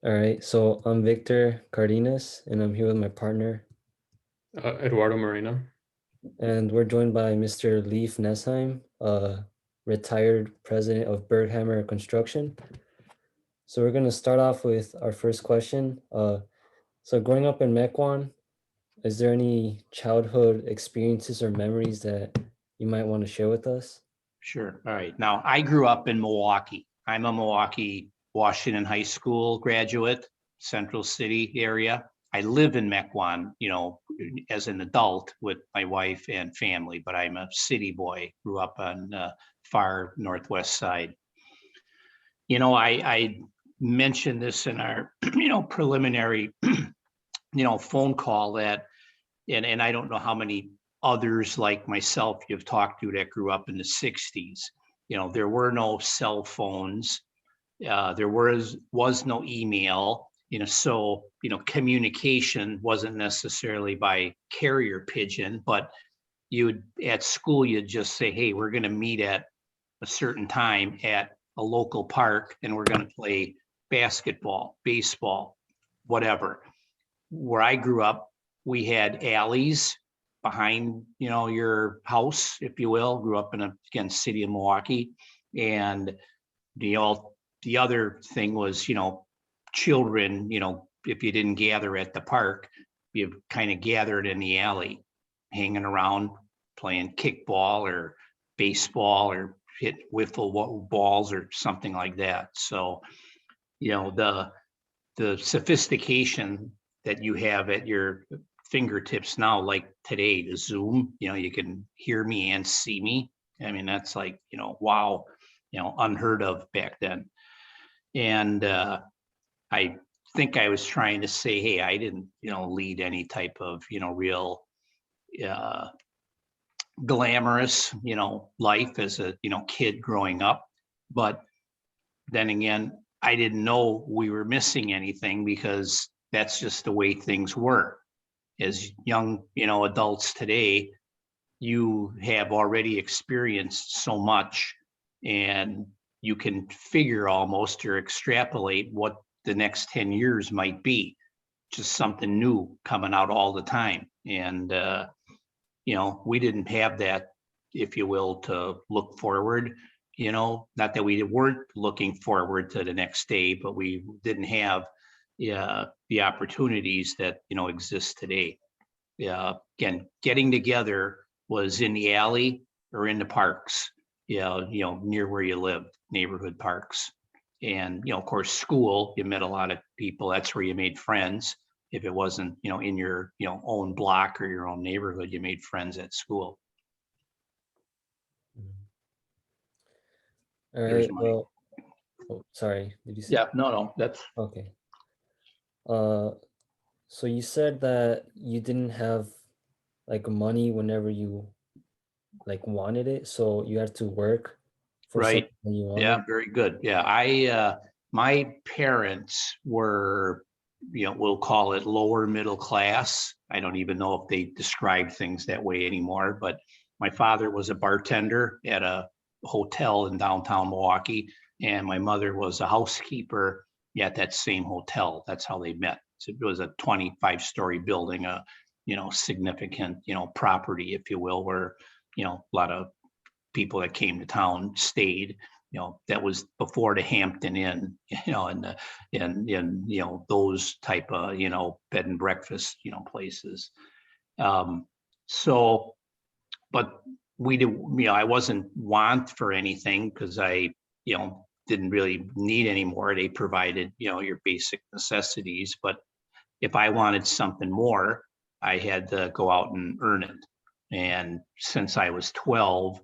All right, so I'm Victor Cardenas, and I'm here with my partner, Eduardo Moreno. and we're joined by Mr. Leif Nesheim, retired president of Berghammer Construction. So we're going to start off with our first question. So growing up in Mequon, is there any childhood experiences or memories that you might want to share with us? Sure. All right. Now, I grew up in Milwaukee. I'm a Milwaukee Washington High School graduate, Central City area. I live in Mequon, as an adult with my wife and family, but I'm a city boy, grew up on the far northwest side. I mentioned this in our, preliminary, phone call that, and I don't know how many others like myself you've talked to that grew up in the 60s. There were no cell phones. There was no email. So communication wasn't necessarily by carrier pigeon, but at school you'd just say, hey, we're going to meet at a certain time at a local park and we're going to play basketball, baseball, whatever. Where I grew up, we had alleys behind, your house, if you will. Grew up in again, city of Milwaukee. And the other thing was, children, if you didn't gather at the park, you kind of gathered in the alley, hanging around, playing kickball or baseball or hit wiffle balls or something like that. So, the sophistication that you have at your fingertips now, like today, the Zoom, you can hear me and see me. I mean, that's like, wow, unheard of back then. And I think I was trying to say, hey, I didn't, lead any type of, real uh, glamorous, life as a, kid growing up. But then again, I didn't know we were missing anything because that's just the way things were. As young, adults today, you have already experienced so much and you can figure almost or extrapolate what the next 10 years might be. Just something new coming out all the time. And, we didn't have that, if you will, to look forward. Not that we weren't looking forward to the next day, but we didn't have the opportunities that exist today. Again, getting together was in the alley or in the parks, near where you lived, neighborhood parks. And of course, school, you met a lot of people. That's where you made friends. If it wasn't in your own block or your own neighborhood, you made friends at school. All There's right, my well, oh, sorry, did you say? Yeah, no, that's Okay. Uh, so you said that you didn't have like money whenever you like wanted it, so you had to work for right. something that you Yeah, wanted. very good. Yeah, my parents were, we'll call it lower middle class. I don't even know if they describe things that way anymore, but my father was a bartender at a hotel in downtown Milwaukee, and my mother was a housekeeper at that same hotel. That's how they met. So it was a 25-story building, a, significant, property, if you will, where, a lot of people that came to town stayed. That was before the Hampton Inn, and those type of bed and breakfast places. Um, so, but we did, I wasn't want for anything because I didn't really need any more. They provided your basic necessities, but if I wanted something more, I had to go out and earn it. And since I was 12,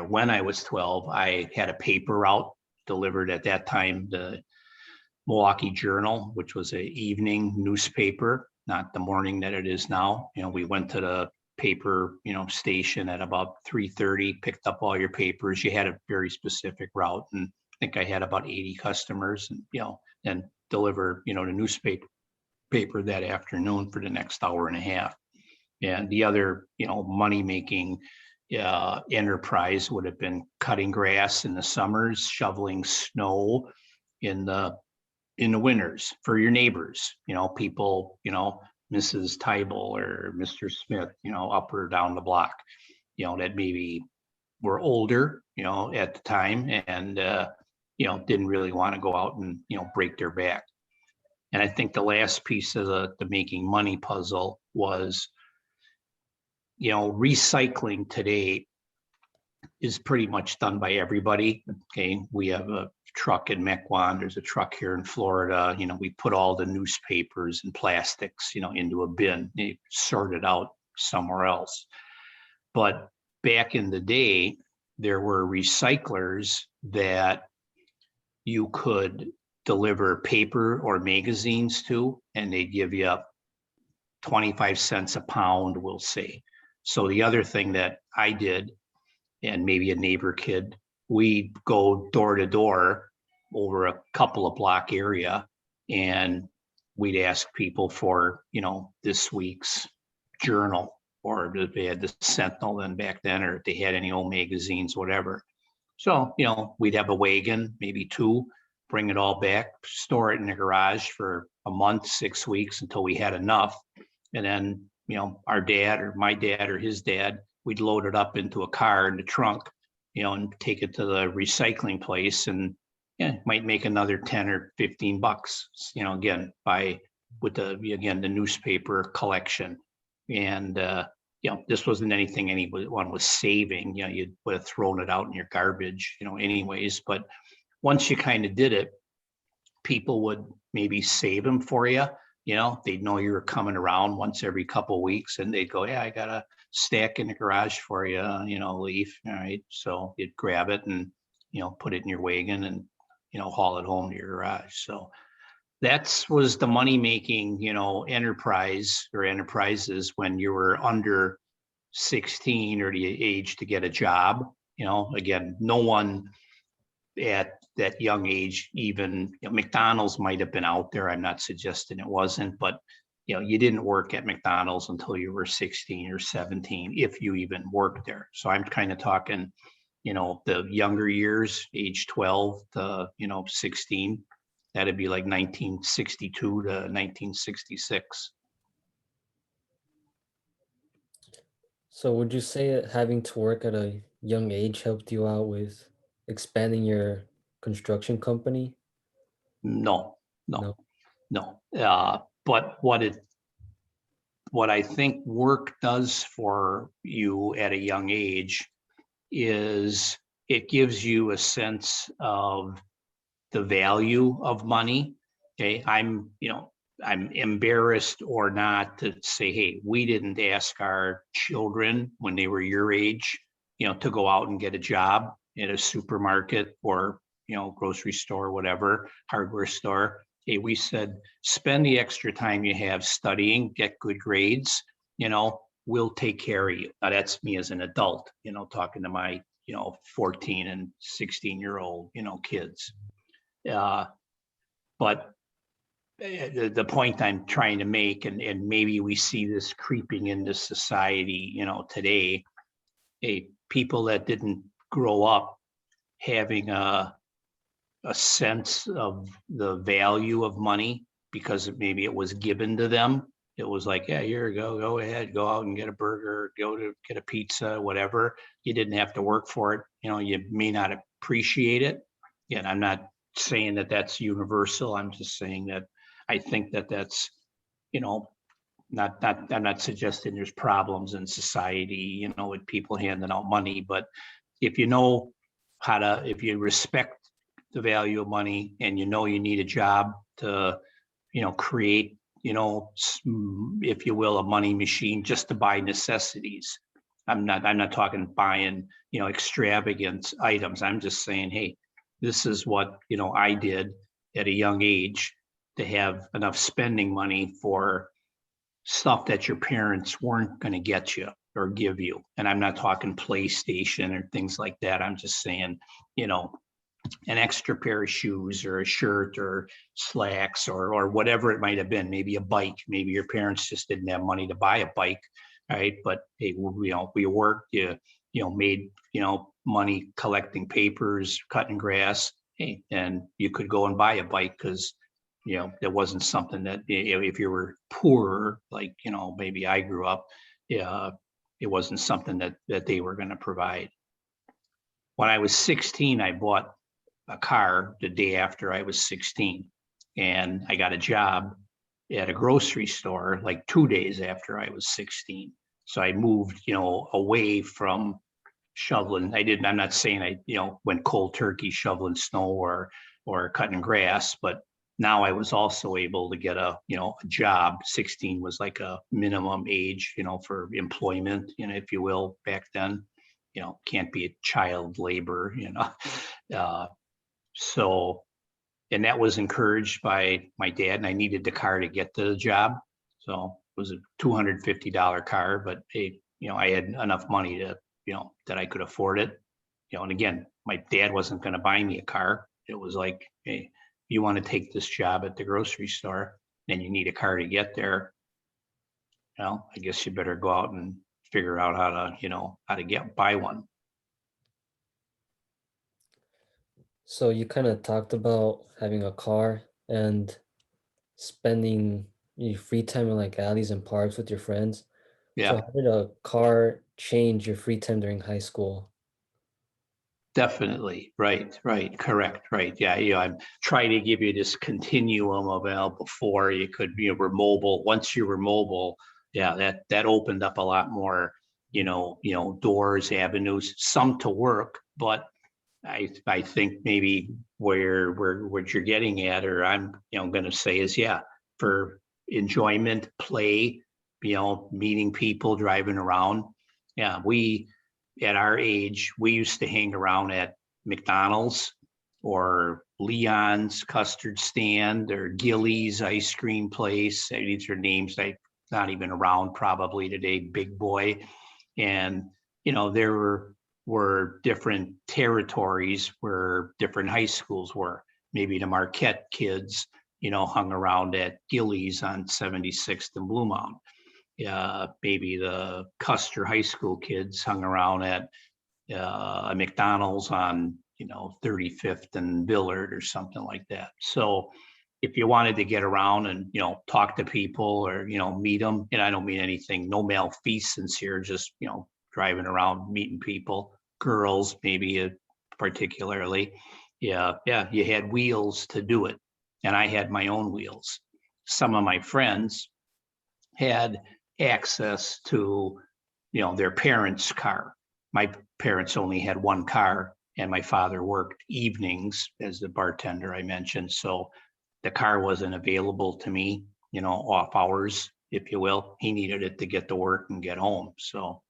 when I was 12, I had a paper route delivered at that time, the Milwaukee Journal, which was an evening newspaper, not the morning that it is now. We went to the paper, station at about 3:30, picked up all your papers. You had a very specific route, and I think I had about 80 customers, and and deliver, the newspaper that afternoon for the next hour and a half. And the other, money making enterprise would have been cutting grass in the summers, shoveling snow in the in the winters for your neighbors, people, Mrs. Tybal or Mr. Smith, up or down the block, that maybe were older, at the time and, didn't really want to go out and, break their back. And I think the last piece of the making money puzzle was, recycling today is pretty much done by everybody. Okay. We have a truck in Mequon. There's a truck here in Florida. We put all the newspapers and plastics, into a bin. They sort it out somewhere else. But back in the day, there were recyclers that you could deliver paper or magazines to, and they give you 25 cents a pound, we'll say. So the other thing that I did, and maybe a neighbor kid, we go door to door over a couple of block area, and we'd ask people for, this week's journal, or if they had the Sentinel then back then, or if they had any old magazines, whatever. So, we'd have a wagon, maybe two, bring it all back, store it in the garage for a month, 6 weeks until we had enough. And then, our dad or my dad or his dad, we'd load it up into a car in the trunk, and take it to the recycling place, and might make another 10 or 15 bucks, again, with the newspaper collection. And, this wasn't anything anyone was saving, you would have thrown it out in your garbage, anyways. But once you kind of did it, people would maybe save them for you. They'd know you were coming around once every couple of weeks, and they'd go, yeah, I got a stack in the garage for you, Leif. All right. So you'd grab it and, put it in your wagon and, haul it home to your garage. So that was the money making, enterprise or enterprises when you were under 16 or the age to get a job. Again, no one at that young age, even McDonald's might have been out there. I'm not suggesting it wasn't, but you didn't work at McDonald's until you were 16 or 17, if you even worked there. So I'm kind of talking, the younger years, age 12 to, 16, that'd be like 1962 to 1966. So would you say that having to work at a young age helped you out with expanding your construction company? No. But what I think work does for you at a young age is it gives you a sense of the value of money. Okay, I'm embarrassed or not to say, hey, we didn't ask our children when they were your age, to go out and get a job at a supermarket or, grocery store, whatever, hardware store. Hey, we said, spend the extra time you have studying, get good grades, we'll take care of you. Now that's me as an adult, talking to my, 14 and 16-year-old, kids. But the point I'm trying to make, and maybe we see this creeping into society, today, people that didn't grow up having a sense of the value of money because maybe it was given to them. It was like, yeah, here you go ahead, go out and get a burger, go to get a pizza, whatever. You didn't have to work for it. You may not appreciate it. And I'm not saying that that's universal. I'm just saying that I think that that's, I'm not suggesting there's problems in society, with people handing out money, but if you know if you respect the value of money and you need a job to, create, if you will, a money machine just to buy necessities. I'm not talking buying, extravagant items. I'm just saying, hey, this is what, I did at a young age to have enough spending money for stuff that your parents weren't going to get you or give you. And I'm not talking PlayStation or things like that. I'm just saying, an extra pair of shoes or a shirt or slacks or whatever it might have been, maybe a bike. Maybe your parents just didn't have money to buy a bike, right? But hey, we worked, made, money collecting papers, cutting grass, hey, and you could go and buy a bike because it wasn't something that, if you were poor, like, maybe I grew up, yeah, it wasn't something that they were going to provide. When I was 16, I bought a car the day after I was 16, and I got a job at a grocery store like 2 days after I was 16. So I moved, away from shoveling. I'm not saying I, went cold turkey shoveling snow or cutting grass, but now I was also able to get a job. 16 was like a minimum age, for employment, if you will, back then. Can't be a child labor, Uh, so, and that was encouraged by my dad, and I needed the car to get to the job. So it was a $250 car, but hey, I had enough money to, that I could afford it. And again, my dad wasn't going to buy me a car. It was like, hey, you want to take this job at the grocery store and you need a car to get there. I guess you better go out and figure out how to buy one. So you kind of talked about having a car and spending your free time in like alleys and parks with your friends. So Yeah. how did a car change your free time during high school? Definitely. Right. Correct. Right. Yeah. I'm trying to give you this continuum of before you could, were mobile. Once you were mobile, yeah, that opened up a lot more, doors, avenues, some to work, but I think maybe where what you're getting at, or I'm, going to say is, yeah, for enjoyment, play, meeting people, driving around. Yeah, at our age, we used to hang around at McDonald's or Leon's custard stand or Gilly's ice cream place. These are names that not even around probably today, Big Boy. And, there were different territories where different high schools were. Maybe the Marquette kids, hung around at Gilly's on 76th and Blue Mound. Maybe the Custer High School kids hung around at a McDonald's on 35th and Billard or something like that. So if you wanted to get around and talk to people or meet them, and I don't mean anything, no malfeasance here, just driving around meeting people, girls maybe particularly. Yeah, you had wheels to do it, and I had my own wheels. Some of my friends had access to their parents' car. My parents only had one car, and my father worked evenings as the bartender I mentioned. So the car wasn't available to me, off hours, if you will. He needed it to get to work and get home. So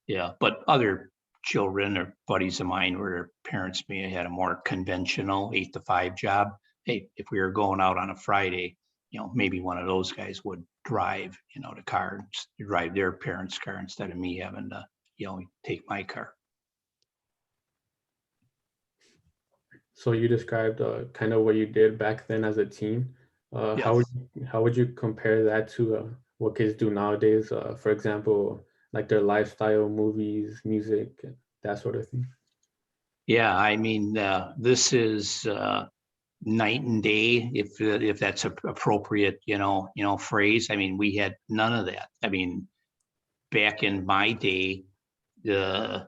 yeah, but other children or buddies of mine where their parents may have had a more conventional 8 to 5 job. Hey, if we were going out on a Friday, maybe one of those guys would drive, the car, drive their parents' car instead of me having to, take my car. So you described kind of what you did back then as a teen. Yes. How would you compare that to what kids do nowadays? For example, like their lifestyle, movies, music, that sort of thing. Yeah, I mean, this is night and day, if that's a appropriate, phrase. I mean, we had none of that. I mean, back in my day, the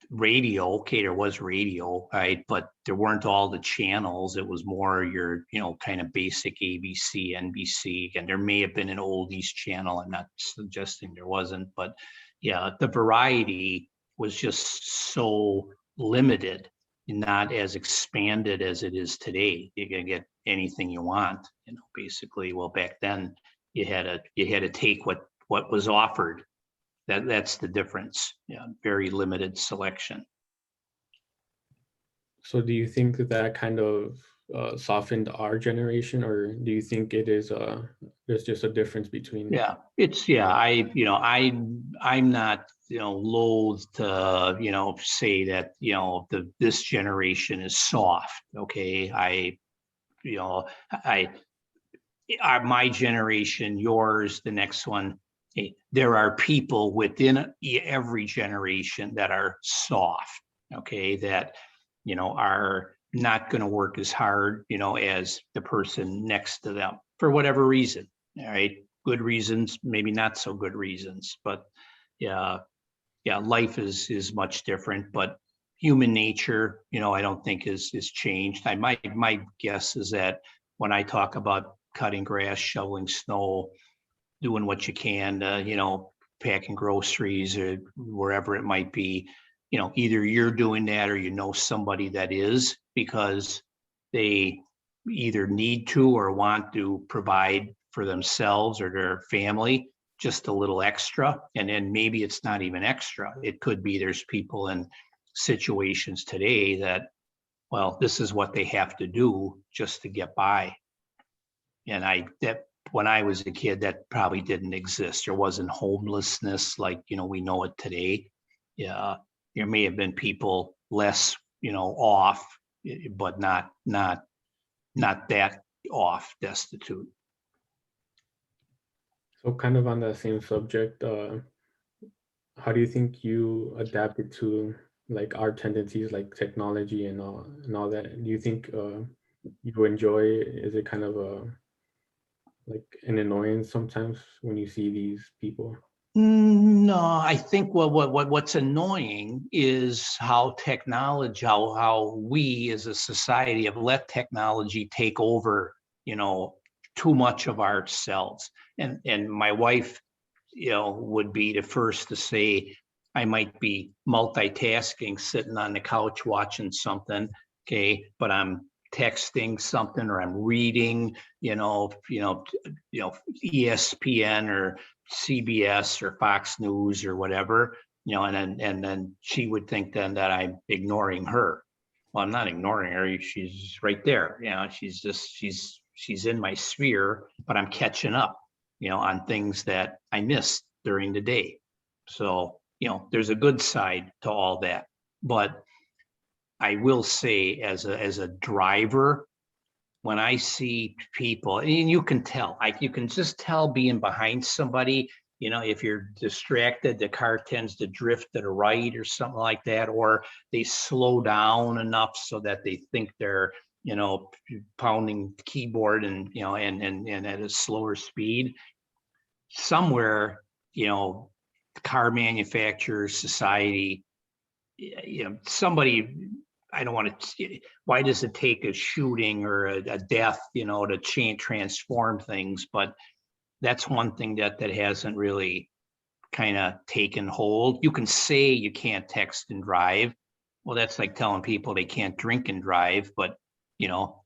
radio, okay, there was radio, right? But there weren't all the channels. It was more your, kind of basic ABC, NBC, and there may have been an oldies channel. I'm not suggesting there wasn't, but yeah, the variety was just so limited, not as expanded as it is today. You can get anything you want, basically. Well, back then you had to take what was offered. That's the difference. Yeah, very limited selection. So do you think that that kind of softened our generation, or do you think it is there's just a difference between? Yeah, I'm not, loath to, say that, this generation is soft. Okay. You know, I, my generation, yours, the next one, there are people within every generation that are soft. Okay. That, are not going to work as hard, as the person next to them for whatever reason. All right. Good reasons, maybe not so good reasons, but yeah, life is much different, but human nature, I don't think is changed. My guess is that when I talk about cutting grass, shoveling snow, doing what you can, packing groceries or wherever it might be, either you're doing that or somebody that is, because they either need to or want to provide for themselves or their family just a little extra. And then maybe it's not even extra. It could be there's people in situations today that, well, this is what they have to do just to get by. And that when I was a kid, that probably didn't exist. There wasn't homelessness like, we know it today. Yeah. There may have been people less, off, but not that off, destitute. So kind of on that same subject, how do you think you adapted to like our tendencies, like technology and all that? Do you think you enjoy? Is it kind of like an annoyance sometimes when you see these people? No, I think what's annoying is how technology, how we as a society have let technology take over, too much of ourselves. And my wife, would be the first to say I might be multitasking, sitting on the couch watching something, okay, but I'm texting something or I'm reading, ESPN or CBS or Fox News or whatever, and then she would think then that I'm ignoring her. Well, I'm not ignoring her. She's right there. She's in my sphere, but I'm catching up, on things that I missed during the day. So, there's a good side to all that. But I will say as a driver, when I see people, and you can tell, you can just tell being behind somebody, if you're distracted, the car tends to drift to the right or something like that, or they slow down enough so that they think they're, pounding the keyboard and, and at a slower speed. Somewhere, car manufacturers, society, somebody, I don't want to, why does it take a shooting or a death, to transform things? But that's one thing that hasn't really kind of taken hold. You can say you can't text and drive. Well, that's like telling people they can't drink and drive, but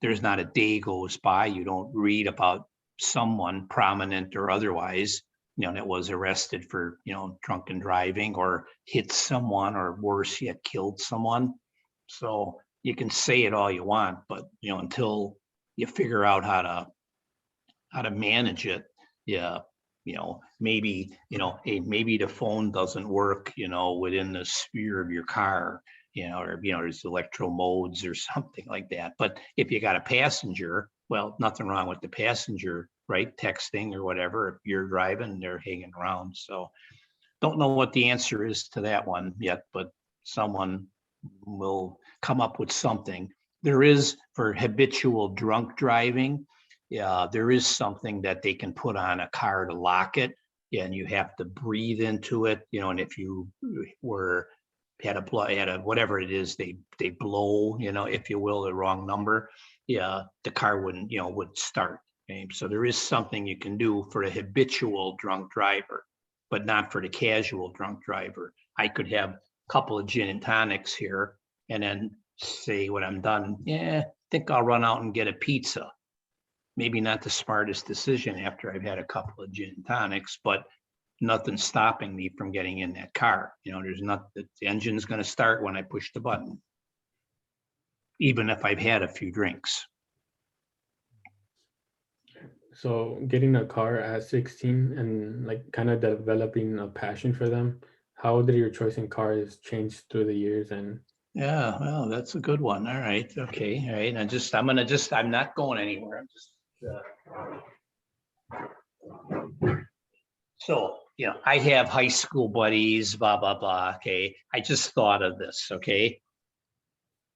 there's not a day goes by you don't read about someone prominent or otherwise, that was arrested for, drunken driving or hit someone or worse yet, killed someone. So you can say it all you want, but until you figure out how to manage it, yeah, maybe hey, maybe the phone doesn't work, within the sphere of your car, or there's electro modes or something like that. But if you got a passenger, well, nothing wrong with the passenger, right? Texting or whatever. If you're driving, they're hanging around. So don't know what the answer is to that one yet, but someone will come up with something. There is, for habitual drunk driving, yeah, there is something that they can put on a car to lock it, and you have to breathe into it, and if you had a whatever it is, they blow, if you will, the wrong number, yeah, the car would start. Okay? So there is something you can do for a habitual drunk driver, but not for the casual drunk driver. I could have a couple of gin and tonics here and then say when I'm done, yeah, I think I'll run out and get a pizza. Maybe not the smartest decision after I've had a couple of gin and tonics, but nothing's stopping me from getting in that car. There's not, the engine's going to start when I push the button, even if I've had a few drinks. So getting a car at 16 and like kind of developing a passion for them, how did your choice in cars change through the years? And Yeah, well, that's a good one. All right. Okay. All right. I'm not going anywhere. I'm just, so, I have high school buddies, blah, blah, blah. Okay. I just thought of this. Okay.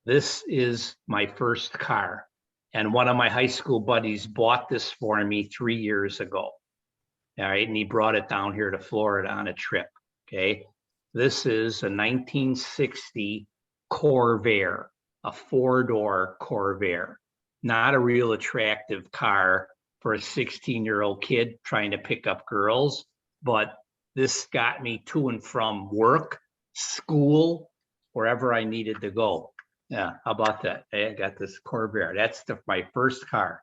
This is my first car. And one of my high school buddies bought this for me 3 years ago. All right. And he brought it down here to Florida on a trip. Okay. This is a 1960 Corvair, a 4-door Corvair. Not a real attractive car for a 16-year-old kid trying to pick up girls, but this got me to and from work, school, wherever I needed to go. Yeah, how about that? I got this Corvair. That's my first car.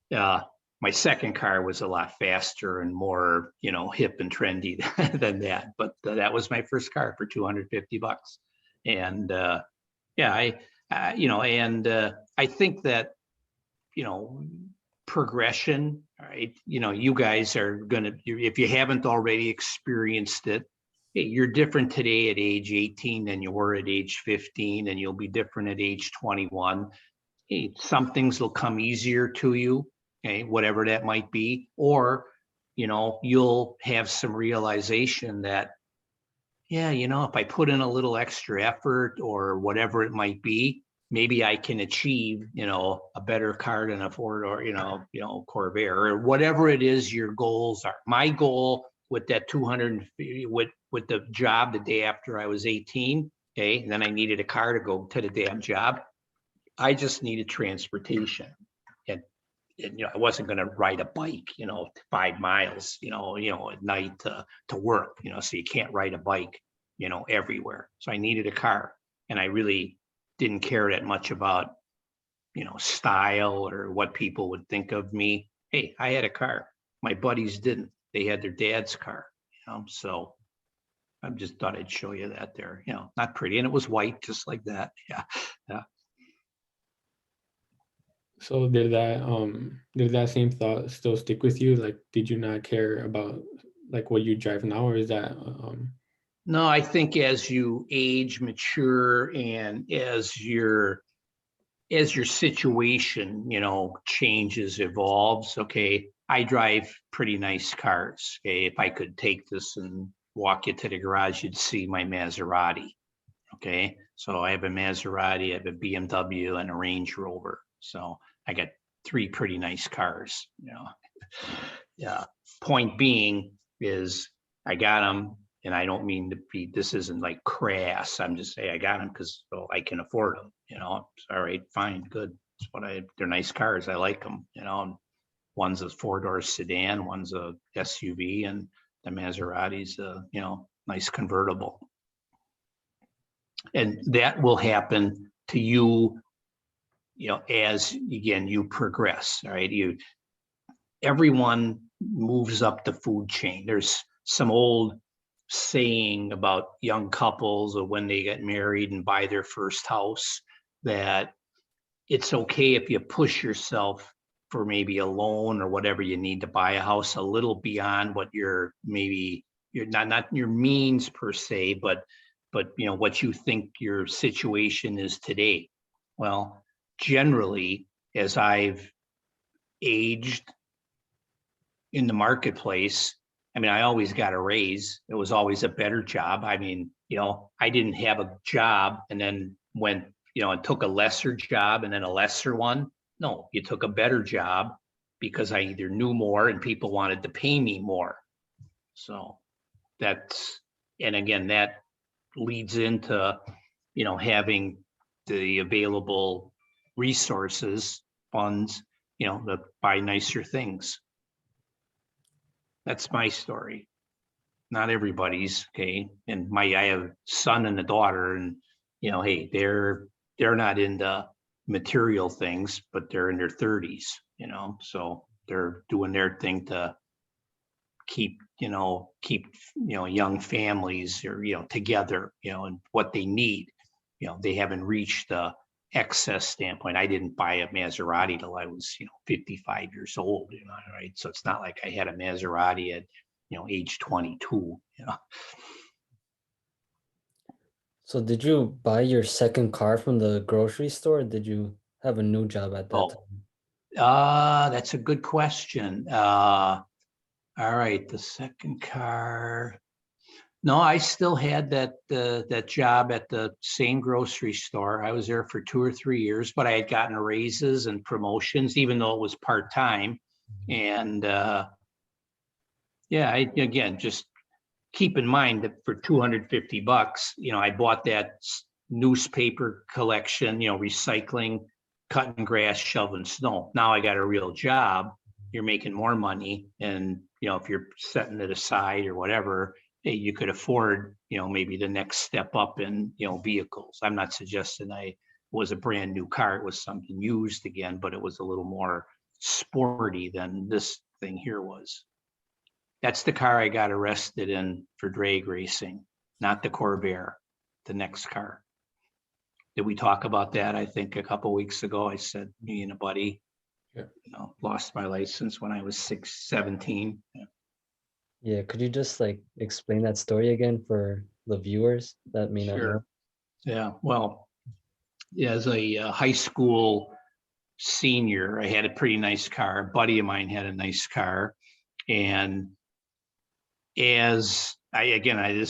Yeah. My second car was a lot faster and more, hip and trendy than that. But that was my first car for $250. And I think that, progression, right? You guys are gonna, if you haven't already experienced it, hey, you're different today at age 18 than you were at age 15, and you'll be different at age 21. Hey, some things will come easier to you. Okay, whatever that might be, or you'll have some realization that, if I put in a little extra effort or whatever it might be, maybe I can achieve, a better car than a Ford or Corvair or whatever it is your goals are. My goal with that 250 with the job the day after I was 18, okay, and then I needed a car to go to the damn job. I just needed transportation. And I wasn't going to ride a bike, 5 miles, at night to work, so you can't ride a bike, everywhere. So I needed a car, and I really didn't care that much about, style or what people would think of me. Hey, I had a car. My buddies didn't. They had their dad's car, so I just thought I'd show you that there, not pretty. And it was white, just like that. Yeah. Yeah. So did that same thought still stick with you? Like, did you not care about like what you drive now, or is that No, I think as you age, mature, and as your situation, changes, evolves. Okay, I drive pretty nice cars. Okay, if I could take this and walk you to the garage, you'd see my Maserati. Okay, so I have a Maserati, I have a BMW, and a Range Rover. So I got 3 pretty nice cars. Yeah. Point being is I got them, and I don't mean to be. This isn't like crass. I'm just saying I got them because I can afford them. All right, fine, good. They're nice cars. I like them. One's a 4-door sedan, one's a SUV, and the Maserati's a nice convertible. And that will happen to you, as again you progress. All right, everyone moves up the food chain. There's some old saying about young couples or when they get married and buy their first house, that it's okay if you push yourself for maybe a loan or whatever you need to buy a house a little beyond what you're not your means per se, but what you think your situation is today. Well, generally, as I've aged in the marketplace, I always got a raise. It was always a better job. I didn't have a job and then went, and took a lesser job and then a lesser one. No, you took a better job because I either knew more and people wanted to pay me more. So and again, that leads into, having the available resources, funds, to buy nicer things. That's my story. Not everybody's, okay. And I have a son and a daughter, and hey, they're not into material things, but they're in their 30s, so they're doing their thing to keep young families or together, and what they need. They haven't reached the excess standpoint. I didn't buy a Maserati till I was 55 years old, right? So it's not like I had a Maserati at age 22. So did you buy your second car from the grocery store? Or did you have a new job at that time? That's a good question. All right, the second car. No, I still had that job at the same grocery store. I was there for 2 or 3 years, but I had gotten raises and promotions, even though it was part-time. And yeah, again, just keep in mind that for $250, I bought that newspaper collection, recycling, cutting grass, shoveling snow. Now I got a real job. You're making more money, and if you're setting it aside or whatever, hey, you could afford, maybe the next step up in, vehicles. I'm not suggesting I was a brand new car. It was something used again, but it was a little more sporty than this thing here was. That's the car I got arrested in for drag racing, not the Corvair, the next car. Did we talk about that? I think a couple weeks ago, I said me and a buddy, Yeah. lost my license when I was 17. Yeah. Yeah, could you just like explain that story again for the viewers that may not know? Sure. Yeah. Well, as a high school senior, I had a pretty nice car. A buddy of mine had a nice car, and this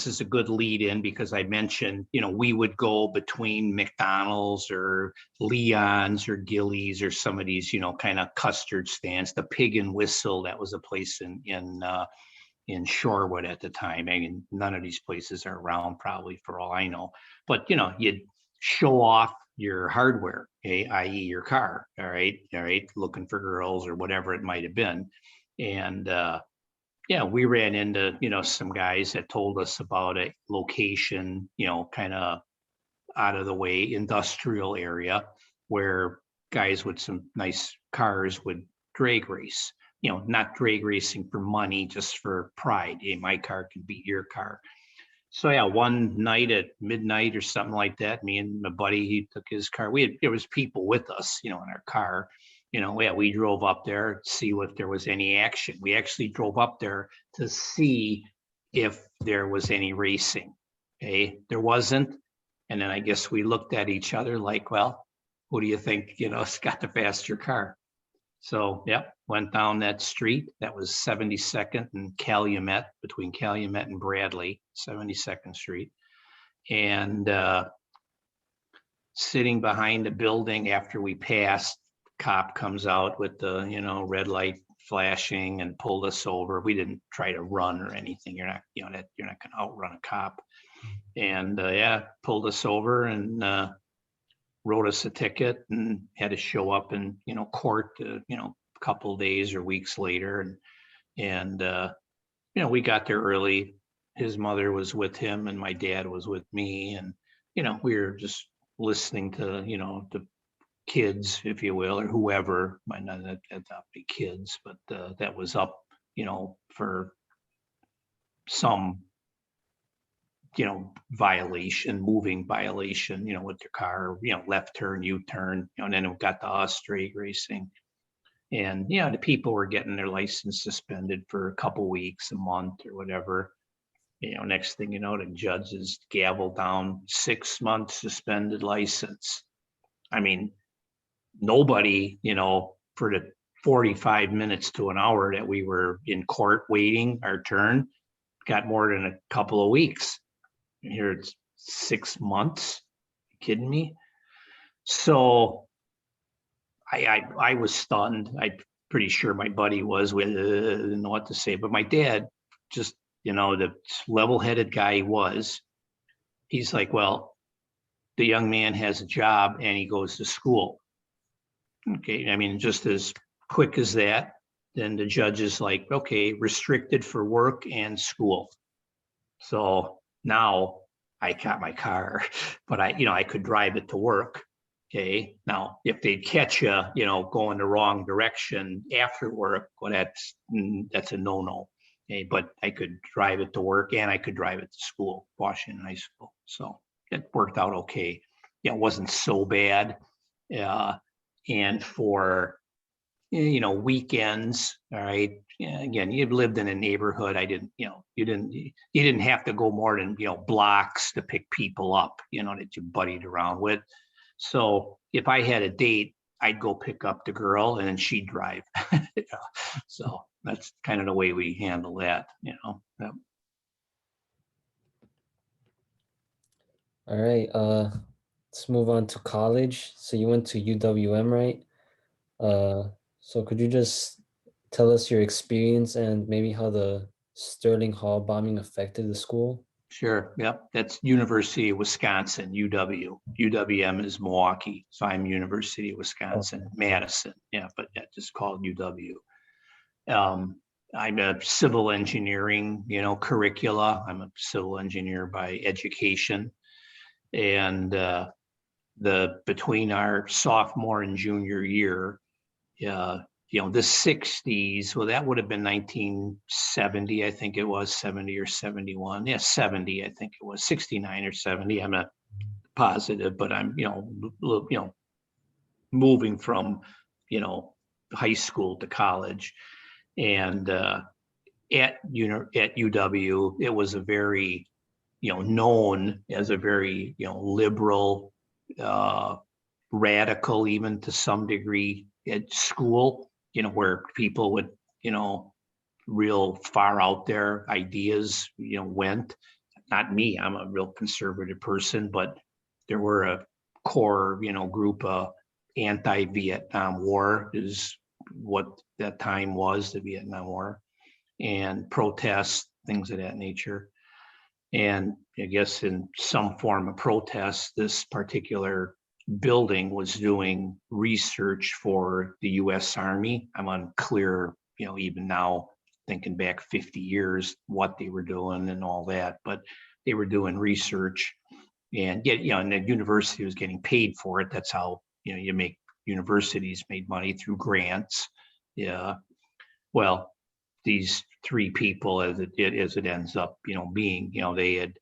is a good lead in because I mentioned, we would go between McDonald's or Leon's or Gillies or some of these, kind of custard stands. The Pig and Whistle, that was a place in Shorewood at the time. I mean, none of these places are around probably for all I know, but you'd show off your hardware, i.e. your car. All right. Looking for girls or whatever it might have been. And, yeah, we ran into, some guys that told us about a location, kind of out of the way industrial area where guys with some nice cars would drag race, not drag racing for money, just for pride. Hey, my car can beat your car. So yeah, one night at midnight or something like that, me and my buddy, he took his car. There was people with us, in our car. Yeah, we drove up there to see if there was any action. We actually drove up there to see if there was any racing. Okay, there wasn't. And then I guess we looked at each other like, well, who do you think, has got the faster car? So, yep, went down that street. That was 72nd and Calumet, between Calumet and Bradley, 72nd Street. And sitting behind the building after we passed, cop comes out with the, red light flashing and pulled us over. We didn't try to run or anything. You're not, you're not going to outrun a cop. And yeah, pulled us over and wrote us a ticket and had to show up in, court, a couple of days or weeks later. And we got there early. His mother was with him and my dad was with me. And, we were just listening to, the kids, if you will, or whoever, might not be kids, but that was up, for some, violation, moving violation, with their car, left turn, U-turn, and then it got to us drag racing. And the people were getting their license suspended for a couple weeks, a month or whatever. Next thing you know, the judges gavel down 6 months suspended license. I mean, nobody, for the 45 minutes to an hour that we were in court waiting our turn, got more than a couple of weeks. And here it's 6 months. You kidding me? So I was stunned. I'm pretty sure my buddy was. We didn't know what to say. But my dad, just, the level-headed guy he was, he's like, well, the young man has a job and he goes to school. Okay, I mean, just as quick as that, then the judge is like, okay, restricted for work and school. So now I got my car, but I could drive it to work. Okay. Now, if they'd catch you, going the wrong direction after work, well, that's a no-no. Okay. But I could drive it to work and I could drive it to school, Washington High School. So it worked out okay. It wasn't so bad. And for, weekends, all right. Again, you've lived in a neighborhood. I didn't, you didn't have to go more than, blocks to pick people up, that you buddied around with. So if I had a date, I'd go pick up the girl and then she'd drive. So that's kind of the way we handle that, Yep. All right. Let's move on to college. So you went to UWM, right? Uh, so could you just tell us your experience and maybe how the Sterling Hall bombing affected the school? Sure. Yep. That's University of Wisconsin, UW. UWM is Milwaukee. So I'm University of Wisconsin, Okay. Madison. Yeah, but yeah, just called UW. I'm a civil engineering, curricula. I'm a civil engineer by education. And the between our sophomore and junior year, the 60s, well, that would have been 1970, I think it was 70 or 71. Yeah, 70, I think it was 69 or 70. I'm not positive, but I'm, moving from, high school to college. And at UW, it was a very, known as a very, liberal, uh, radical, even to some degree at school, where people would, real far out there ideas, went. Not me, I'm a real conservative person, but there were a core, group of anti-Vietnam War is what that time was, the Vietnam War, and protests, things of that nature. And I guess in some form of protest, this particular building was doing research for the US Army. I'm unclear, even now, thinking back 50 years, what they were doing and all that, but they were doing research and and the university was getting paid for it. That's how, you make universities made money through grants. Yeah. Well, these three people, as it ends up, being, they had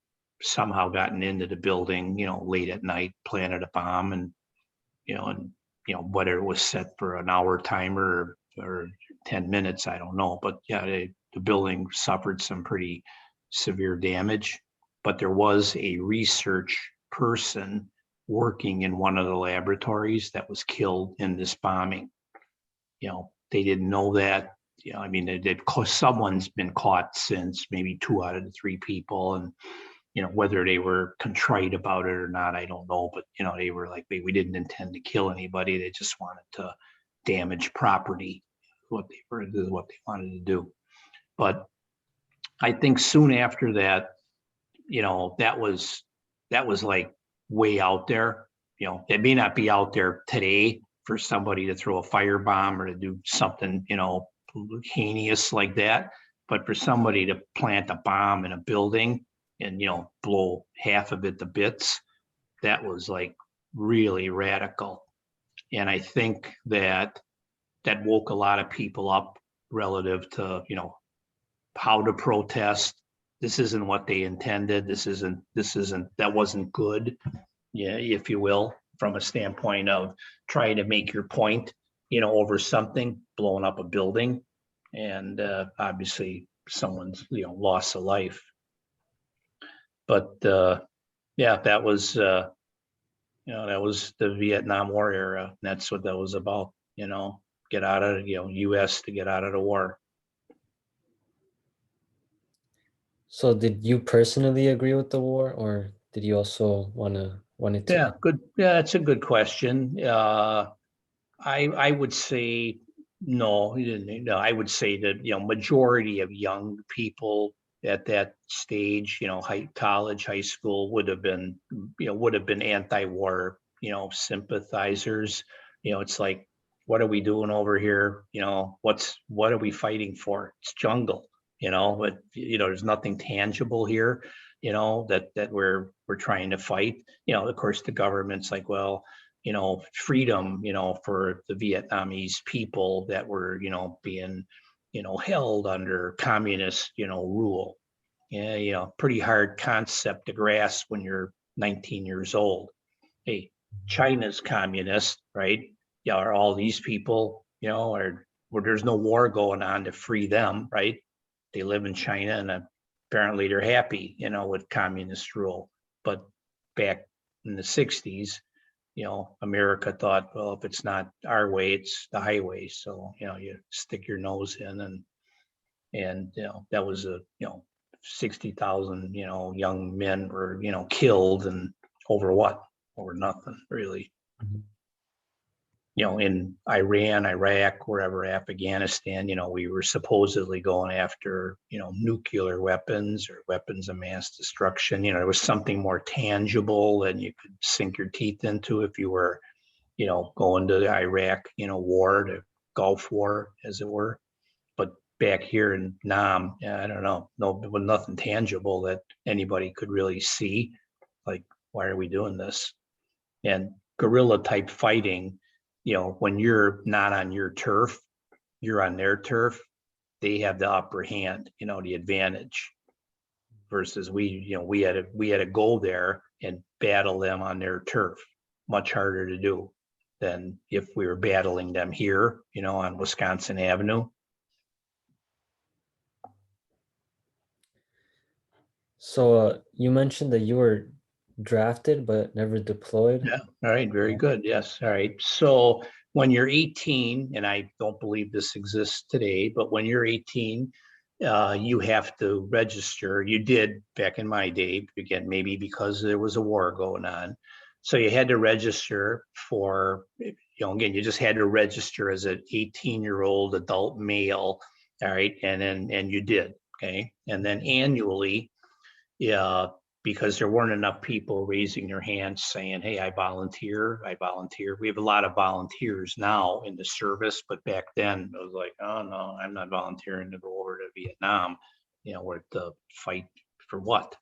somehow gotten into the building, late at night, planted a bomb, and whether it was set for an hour timer or 10 minutes, I don't know. But yeah, the building suffered some pretty severe damage. But there was a research person working in one of the laboratories that was killed in this bombing. They didn't know that. I mean, someone's been caught since, maybe 2 out of the 3 people, and whether they were contrite about it or not, I don't know. But they were like, we didn't intend to kill anybody. They just wanted to damage property. What they wanted to do. But I think soon after that, that was like way out there. It may not be out there today for somebody to throw a firebomb or to do something, heinous like that. But for somebody to plant a bomb in a building and, blow half of it to bits, that was like really radical. And I think that woke a lot of people up relative to, how to protest. This isn't what they intended. That wasn't good, yeah, if you will, from a standpoint of trying to make your point, over something, blowing up a building. And obviously someone's, lost a life. But yeah, that was that was the Vietnam War era. That's what that was about, get out of, US to get out of the war. So did you personally agree with the war, or did you also want it to Yeah, end? good. Yeah, that's a good question. I would say no, he didn't. No, I would say that, majority of young people at that stage, college, high school would have been anti-war, sympathizers. It's like, what are we doing over here? What are we fighting for? It's jungle, but there's nothing tangible here, that we're trying to fight. Of course, the government's like, well, freedom, for the Vietnamese people that were, being, held under communist, rule. Yeah, pretty hard concept to grasp when you're 19 years old. Hey, China's communist, right? Yeah, are all these people, are where there's no war going on to free them, right? They live in China and apparently they're happy, with communist rule. But back in the 60s, America thought, well, if it's not our way, it's the highway. So, you stick your nose in, and that was 60,000, young men were, killed, and over what? Over nothing, really. Mhm. In Iran, Iraq, wherever, Afghanistan, we were supposedly going after, nuclear weapons or weapons of mass destruction. There was something more tangible than you could sink your teeth into if you were, going to the Iraq, war, the Gulf War, as it were. But back here in Nam, I don't know, nothing tangible that anybody could really see. Like, why are we doing this? And guerrilla type fighting, when you're not on your turf, you're on their turf, they have the upper hand, the advantage. Versus we had to go there and battle them on their turf. Much harder to do than if we were battling them here, on Wisconsin Avenue. So you mentioned that you were drafted but never deployed. Yeah. All right. Very good. Yes. All right. So when you're 18, and I don't believe this exists today, but when you're 18, you have to register. You did back in my day, again, maybe because there was a war going on. So you had to register for, again, you just had to register as an 18-year-old adult male. All right. And you did. Okay. And then annually, yeah, because there weren't enough people raising their hands saying, hey, I volunteer. We have a lot of volunteers now in the service, but back then it was like, oh no, I'm not volunteering to go over to Vietnam, where to fight for what,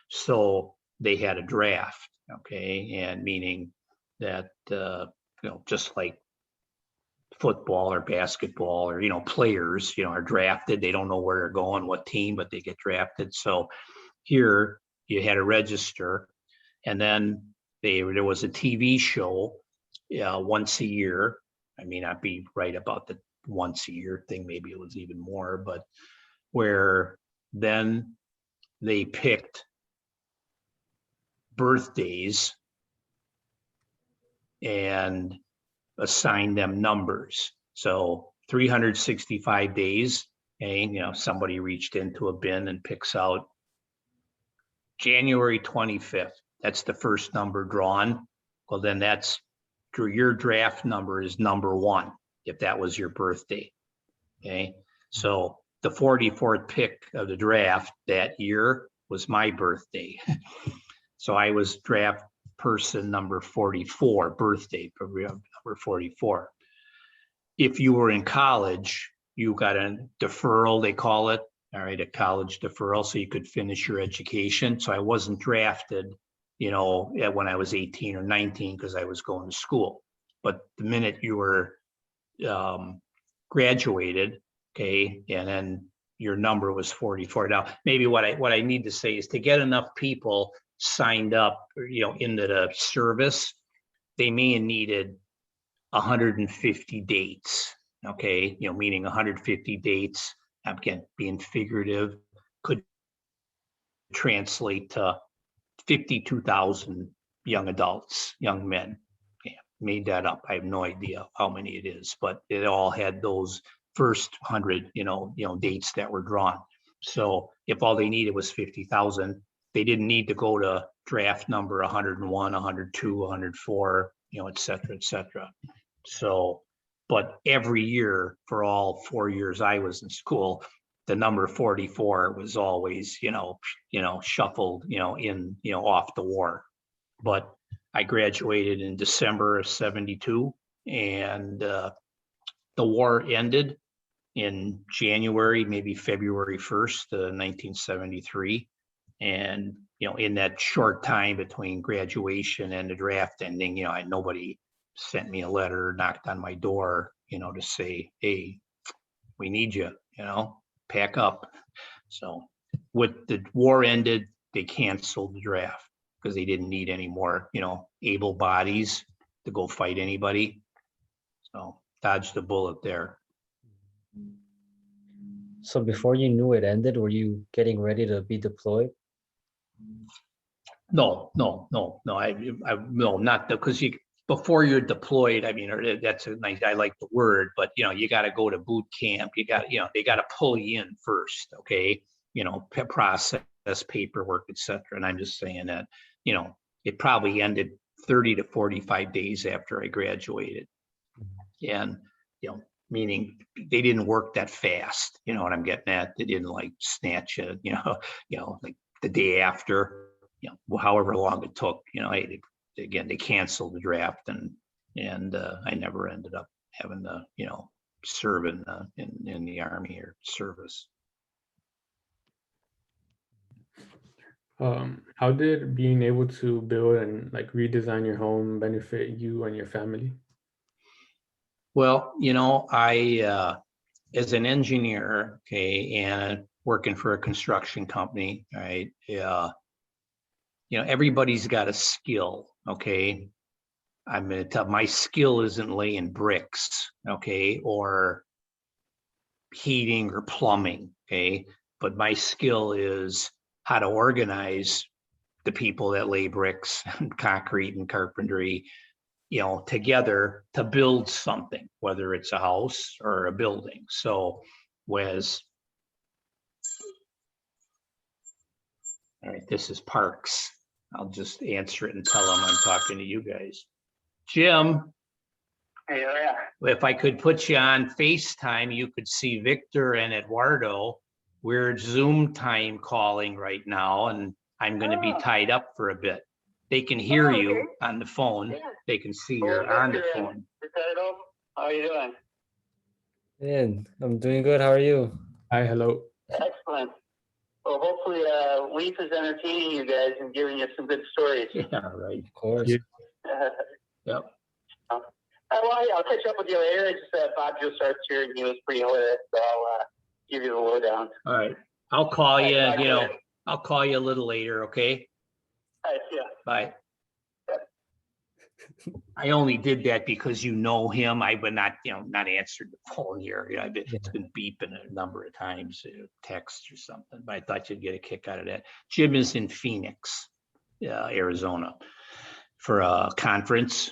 So they had a draft, okay, and meaning that, just like football or basketball or, players, are drafted. They don't know where they're going, what team, but they get drafted. So here you had to register, and then there was a TV show once a year. I may not be right about the once a year thing, maybe it was even more, but where then they picked birthdays and assigned them numbers. So 365 days, and somebody reached into a bin and picks out January 25th. That's the first number drawn. Well, then that's your draft number is number 1, if that was your birthday. Okay. So the 44th pick of the draft that year was my birthday. So I was draft person number 44, birthday number 44. If you were in college, you got a deferral, they call it. All right, a college deferral, so you could finish your education. So I wasn't drafted, when I was 18 or 19 because I was going to school. But the minute you were graduated, okay, and then your number was 44. Now, maybe what I need to say is to get enough people signed up, into the service, they may have needed 150 dates. Okay, meaning 150 dates. Again, being figurative, could translate to 52,000 young adults, young men. Yeah, made that up. I have no idea how many it is, but it all had those first 100, dates that were drawn. So if all they needed was 50,000, they didn't need to go to draft number 101, 102, 104, et cetera, et cetera. So, but every year for all 4 years I was in school, the number 44 was always, shuffled, off the war. But I graduated in December of 72, and the war ended in January, maybe February 1st, 1973. And, in that short time between graduation and the draft ending, nobody sent me a letter, knocked on my door, to say, hey, we need you, pack up. So with the war ended, they canceled the draft because they didn't need any more, able bodies to go fight anybody. So dodged the bullet there. So before you knew it ended, were you getting ready to be deployed? No, not because before you're deployed. I mean, that's a nice. I like the word, but you got to go to boot camp. You got, they got to pull you in first. Okay, process paperwork, etc. And I'm just saying that, it probably ended 30 to 45 days after I graduated. And, meaning they didn't work that fast. You know what I'm getting at? They didn't like snatch it, like the day after, however long it took, they canceled the draft and I never ended up having to, serve in the Army or service. How did being able to build and like redesign your home benefit you and your family? Well, I, as an engineer, okay, and working for a construction company, right? Everybody's got a skill, okay? I'm gonna tell my skill isn't laying bricks, okay, or heating or plumbing, okay? But my skill is how to organize the people that lay bricks and concrete and carpentry, together to build something, whether it's a house or a building. So, all right, this is Parks. I'll just answer it and tell him I'm talking to you guys. Jim. Hey, yeah. If I could put you on FaceTime, you could see Victor and Eduardo. We're Zoom time calling right now, and I'm going to be tied up for a bit. They can hear you on the phone. Yeah. They can see you're on the phone. Ricardo, how are you doing? And I'm doing good. How are you? Hi, hello. Excellent. Well, hopefully Leif is entertaining you guys and giving you some good stories. Yeah, right. Of course. Yeah. Yep. I'll catch up with you later. It's just Bob Joe starts here and he was pretty with it, so I'll give you the lowdown. All right. I'll call you, Bye. I'll call you a little later, okay? All right, yeah. Bye. I only did that because him. I would not, not answered the phone here. It's been beeping a number of times, text or something, but I thought you'd get a kick out of that. Jim is in Phoenix, Arizona for a conference,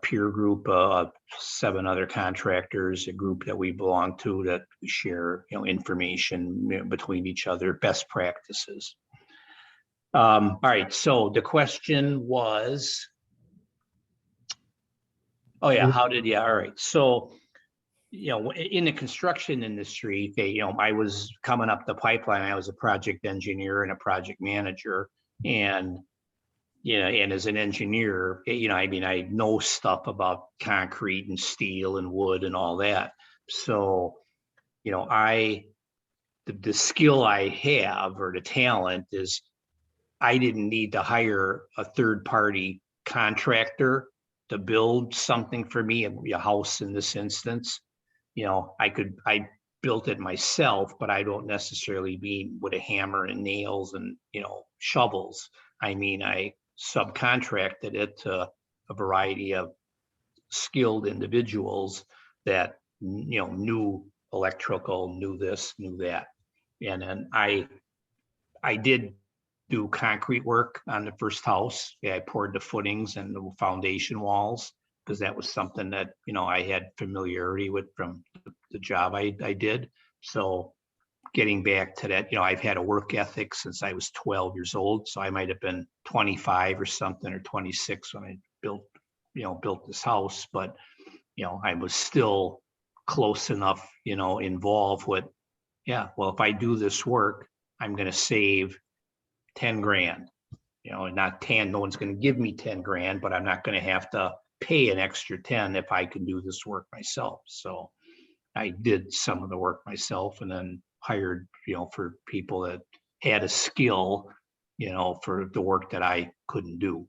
peer group of 7 other contractors, a group that we belong to that we share, information between each other, best practices. All right. So the question was, oh yeah, all right. So, in the construction industry, I was coming up the pipeline. I was a project engineer and a project manager, and and as an engineer, I know stuff about concrete and steel and wood and all that. So, the skill I have or the talent is I didn't need to hire a third-party contractor to build something for me, a house in this instance. I built it myself, but I don't necessarily mean with a hammer and nails and, shovels. I mean, I subcontracted it to a variety of skilled individuals that, knew electrical, knew this, knew that. And then I did do concrete work on the first house. Yeah, I poured the footings and the foundation walls because that was something that, I had familiarity with from the job I did. So getting back to that, I've had a work ethic since I was 12 years old. So I might have been 25 or something or 26 when I built this house, but, I was still close enough, involved with, well, if I do this work, I'm going to save 10 grand, not 10, no one's going to give me 10 grand, but I'm not going to have to pay an extra 10 if I can do this work myself. So I did some of the work myself and then hired, for people that had a skill, for the work that I couldn't do.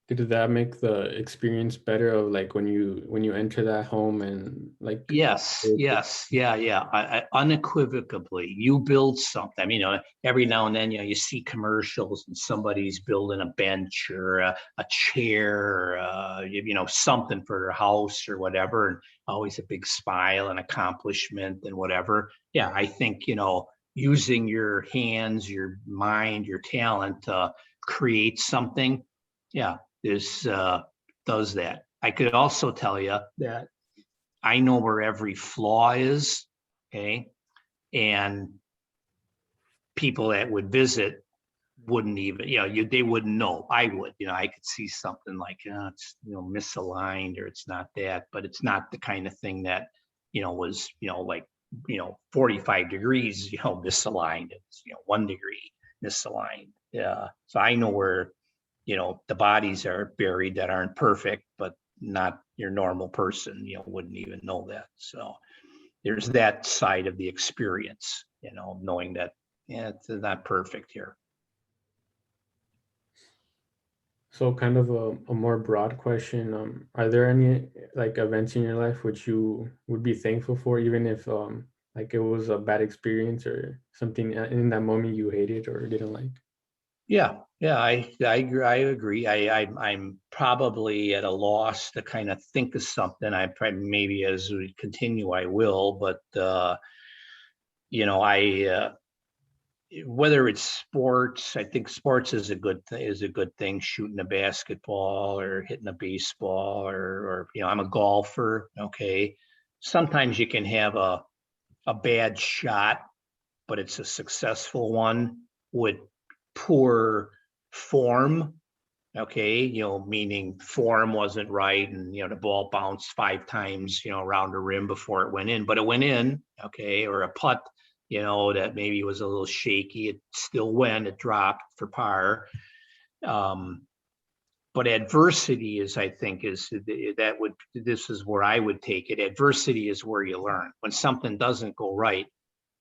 Did that make the experience better of like when you enter that home and like? Yes. I unequivocally, you build something. Every now and then, you see commercials and somebody's building a bench or a chair, or, something for their house or whatever, and always a big smile and accomplishment and whatever. Yeah, I think using your hands, your mind, your talent to create something. Yeah. This does that. I could also tell you that I know where every flaw is, okay? And people that would visit wouldn't even, they wouldn't know. I would, I could see something like, it's, misaligned, or it's not that, but it's not the kind of thing that, was, like, 45 degrees, misaligned. It's, 1 degree misaligned. Yeah. So I know where, the bodies are buried that aren't perfect, but not your normal person, wouldn't even know that. So there's that side of the experience, knowing that, yeah, it's not perfect here. So kind of a more broad question. Are there any like events in your life which you would be thankful for, even if like it was a bad experience or something in that moment you hated or didn't like? Yeah, I agree. I'm probably at a loss to kind of think of something. I probably, maybe as we continue, I will, but I whether it's sports, I think sports is a good thing. Shooting a basketball or hitting a baseball, or I'm a golfer. Okay, sometimes you can have a bad shot, but it's a successful one with poor form. Okay, meaning form wasn't right, and the ball bounced 5 times, around the rim before it went in, but it went in. Okay, or a putt, that maybe was a little shaky. It still went. It dropped for par. But adversity is, I think, this is where I would take it. Adversity is where you learn. When something doesn't go right,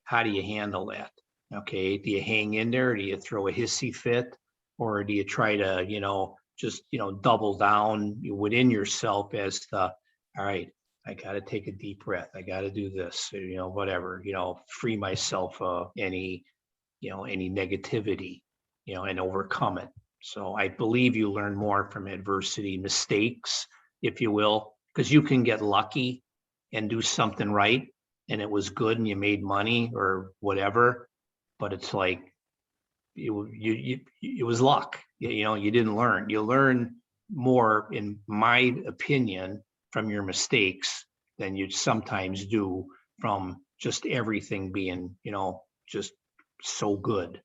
how do you handle that? Okay, do you hang in there? Do you throw a hissy fit? Or do you try to, just, double down within yourself as the, all right, I got to take a deep breath. I got to do this, whatever, free myself of any negativity, and overcome it. So I believe you learn more from adversity, mistakes, if you will, because you can get lucky and do something right, and it was good and you made money or whatever, but it's like it was luck. You didn't learn. You learn more, in my opinion, from your mistakes than you sometimes do from just everything being, just so good.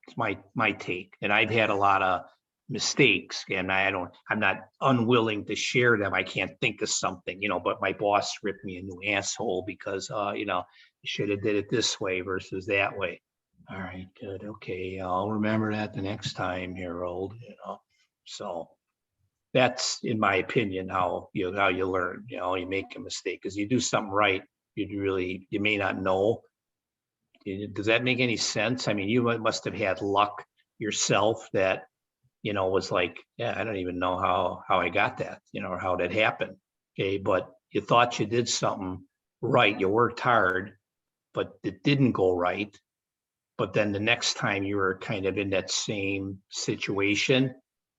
It's my take, and I've had a lot of mistakes, and I'm not unwilling to share them. I can't think of something, but my boss ripped me a new asshole because you should have did it this way versus that way. All right, good, okay, I'll remember that the next time, Harold. So that's, in my opinion, how you learn. You make a mistake because you do something right, you may not know. Does that make any sense? I mean, you must have had luck yourself that, was like, yeah, I don't even know how I got that, or how that happened. Okay, but you thought you did something right. You worked hard, but it didn't go right. But then the next time you were kind of in that same situation,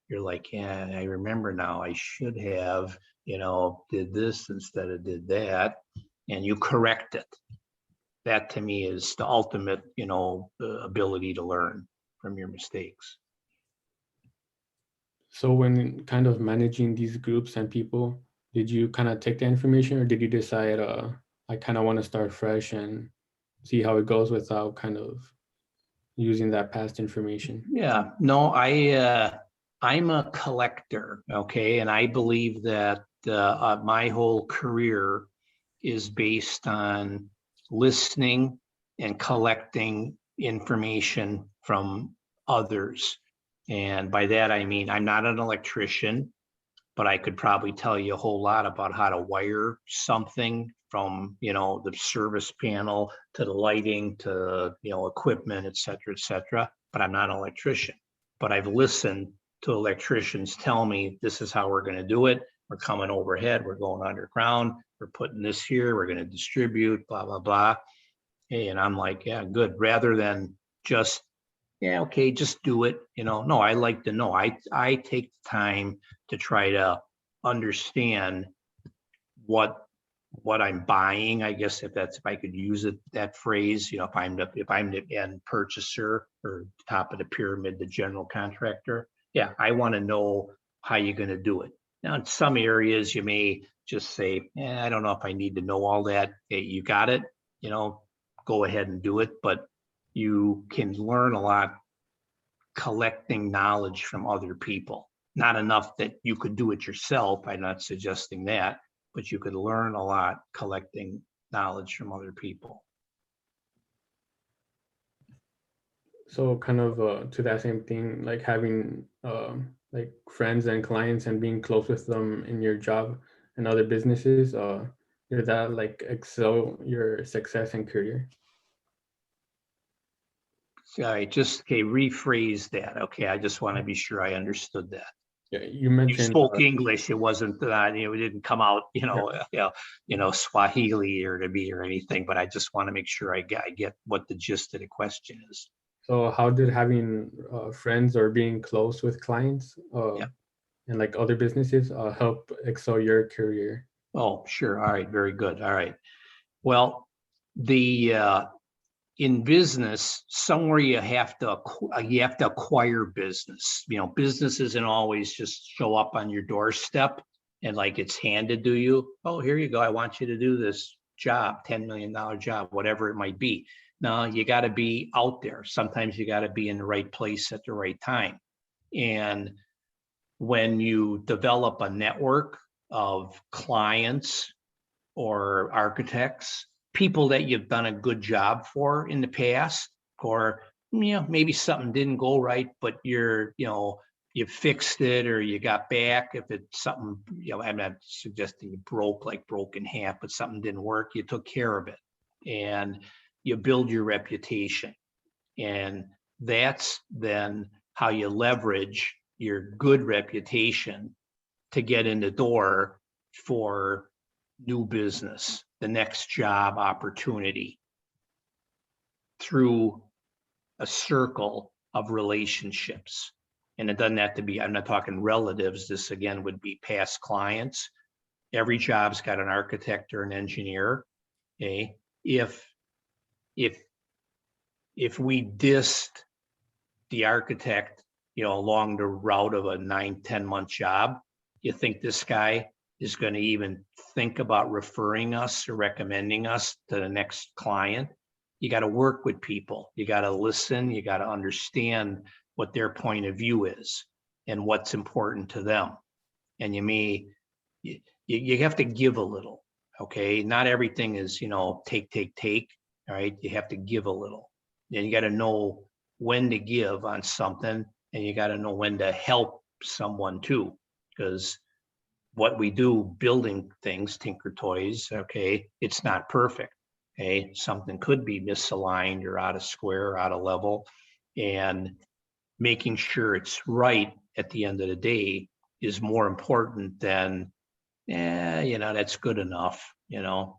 you're like, yeah, I remember now. I should have, did this instead of did that, and you correct it. That to me is the ultimate, ability to learn from your mistakes. So when kind of managing these groups and people, did you kind of take the information, or did you decide, I kind of want to start fresh and see how it goes without kind of using that past information? Yeah, no, I'm a collector, okay, and I believe that my whole career is based on listening and collecting information from others. And by that, I mean, I'm not an electrician, but I could probably tell you a whole lot about how to wire something from, the service panel to the lighting to, equipment, et cetera, but I'm not an electrician. But I've listened to electricians tell me, this is how we're going to do it. We're coming overhead, we're going underground, we're putting this here, we're going to distribute, blah, blah, blah. Hey, and I'm like, yeah, good. Rather than just, yeah, okay, just do it. No, I like to know. I take the time to try to understand what I'm buying, I guess, if I could use that phrase, if I'm the end purchaser or top of the pyramid, the general contractor. Yeah, I want to know how you're going to do it. Now, in some areas, you may just say, I don't know if I need to know all that. Hey, you got it, go ahead and do it. But you can learn a lot collecting knowledge from other people. Not enough that you could do it yourself. I'm not suggesting that, but you could learn a lot collecting knowledge from other people. So kind of to that same thing, like having like friends and clients and being close with them in your job and other businesses, did that like excel your success and career? Sorry, just okay, rephrase that. Okay, I just want to be sure I understood that. Yeah, you You mentioned spoke English. It wasn't that, it didn't come out, Swahili or to me or anything, but I just want to make sure I get what the gist of the question is. so how did having friends or being close with clients Yeah. and like other businesses help excel your career? Oh, sure. All right. Very good. All right. Well, in business, somewhere you have to acquire business. Business isn't always just show up on your doorstep and like it's handed to you. Oh, here you go. I want you to do this job, $10 million job, whatever it might be. No, you got to be out there. Sometimes you got to be in the right place at the right time. And when you develop a network of clients or architects, people that you've done a good job for in the past, or maybe something didn't go right, but you fixed it or you got back. If it's something, I'm not suggesting you broke in half, but something didn't work, you took care of it and you build your reputation. And that's then how you leverage your good reputation to get in the door for new business, the next job opportunity, through a circle of relationships. And it doesn't have to be, I'm not talking relatives. This again would be past clients. Every job's got an architect or an engineer. Okay. If we dissed the architect, along the route of a 9-10 month job, you think this guy is going to even think about referring us or recommending us to the next client? You got to work with people. You got to listen. You got to understand what their point of view is and what's important to them. And you have to give a little. Okay. Not everything is, take. All right. You have to give a little. And you got to know when to give on something, and you got to know when to help someone too, because what we do building things, Tinker Toys, okay, it's not perfect. Okay, something could be misaligned or out of square, or out of level, and making sure it's right at the end of the day is more important than, that's good enough. No,